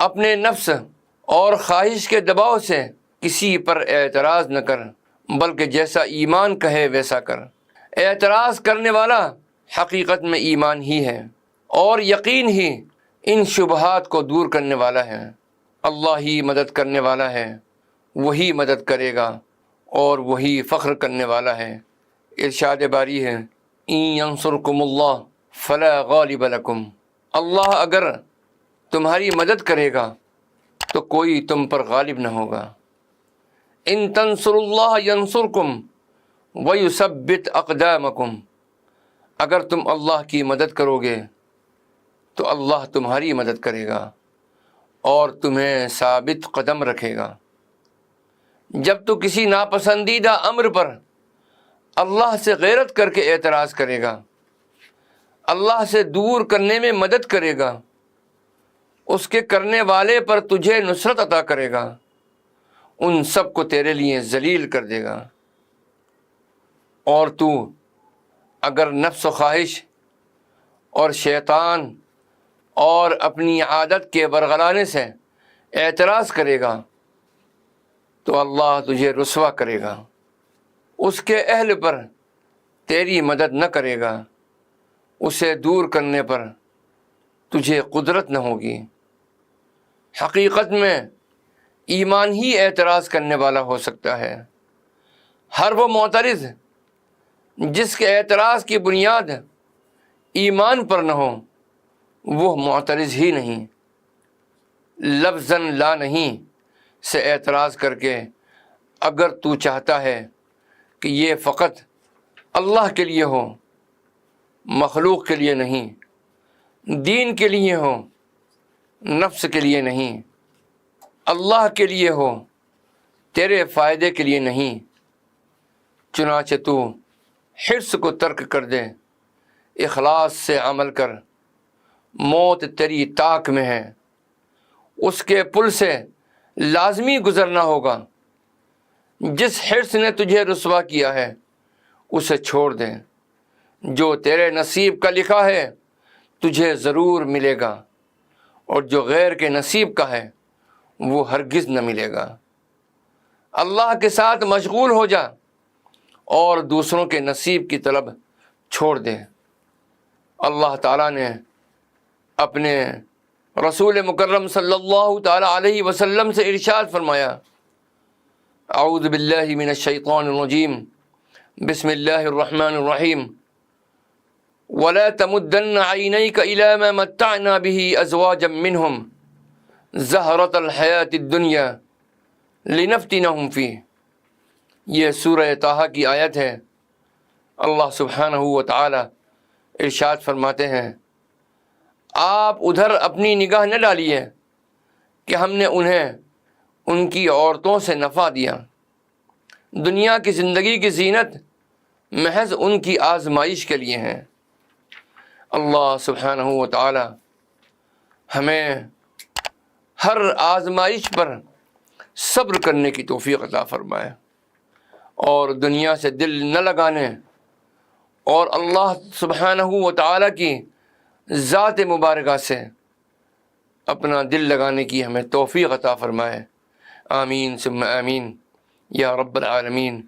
اپنے نفس اور خواہش کے دباؤ سے کسی پر اعتراض نہ کر، بلکہ جیسا ایمان کہے ویسا کر۔ اعتراض کرنے والا حقیقت میں ایمان ہی ہے، اور یقین ہی ان شبہات کو دور کرنے والا ہے۔ اللہ ہی مدد کرنے والا ہے، وہی مدد کرے گا، اور وہی فخر کرنے والا ہے۔ ارشاد باری ہے، ان ینصرکم اللہ فلا غالب لکم، اللہ اگر تمہاری مدد کرے گا تو کوئی تم پر غالب نہ ہوگا۔ ان تنصروا اللہ ینصرکم ویثبت اقدامکم، اگر تم اللہ کی مدد کرو گے تو اللہ تمہاری مدد کرے گا اور تمہیں ثابت قدم رکھے گا۔ جب تو کسی ناپسندیدہ امر پر اللہ سے غیرت کر کے اعتراض کرے گا، اللہ سے دور کرنے میں مدد کرے گا، اس کے کرنے والے پر تجھے نصرت عطا کرے گا، ان سب کو تیرے لیے ذلیل کر دے گا۔ اور تو اگر نفس و خواہش اور شیطان اور اپنی عادت کے ورغلانے سے اعتراض کرے گا تو اللہ تجھے رسوا کرے گا، اس کے اہل پر تیری مدد نہ کرے گا، اسے دور کرنے پر تجھے قدرت نہ ہوگی۔ حقیقت میں ایمان ہی اعتراض کرنے والا ہو سکتا ہے۔ ہر وہ معترض جس کے اعتراض کی بنیاد ایمان پر نہ ہو وہ معترض ہی نہیں۔ لفظاً لا نہیں سے اعتراض کر کے اگر تو چاہتا ہے کہ یہ فقط اللہ کے لیے ہو، مخلوق کے لیے نہیں، دین کے لیے ہو، نفس کے لیے نہیں، اللہ کے لیے ہو، تیرے فائدے کے لیے نہیں، چنانچہ تو حرص کو ترک کر دے، اخلاص سے عمل کر، موت تیری طاق میں ہے، اس کے پل سے لازمی گزرنا ہوگا۔ جس حرص نے تجھے رسوا کیا ہے اسے چھوڑ دے، جو تیرے نصیب کا لکھا ہے تجھے ضرور ملے گا، اور جو غیر کے نصیب کا ہے وہ ہرگز نہ ملے گا۔ اللہ کے ساتھ مشغول ہو جا اور دوسروں کے نصیب کی طلب چھوڑ دے۔ اللہ تعالیٰ نے اپنے رسول مکرم صلی اللہ تعالیٰ علیہ وسلم سے ارشاد فرمایا، اعوذ باللہ من الشیطان الرجیم، بسم اللہ الرحمن الرحیم، وَلَا تَمُدَّنَّ عَيْنَيْكَ إِلَىٰ مَا مَتَّعْنَا بِهِ أَزْوَاجًا مِّنْهُمْ زَهْرَةَ الْحَيَاةِ الدُّنْيَا لِنَفْتِنَهُمْ فِيهِ۔ یہ سورہ طٰہٰ کی آیت ہے۔ اللہ سبحانہ و تعالی ارشاد فرماتے ہیں، آپ ادھر اپنی نگاہ نہ ڈالیے کہ ہم نے انہیں ان کی عورتوں سے نفع دیا۔ دنیا کی زندگی کی زینت محض ان کی آزمائش کے لیے ہیں۔ اللہ سبحانہ و تعالی ہمیں ہر آزمائش پر صبر کرنے کی توفیق عطا فرمائے، اور دنیا سے دل نہ لگانے اور اللہ سبحانہ و تعالی کی ذات مبارکہ سے اپنا دل لگانے کی ہمیں توفیق عطا فرمائے۔ آمین ثم آمین یا رب العالمین۔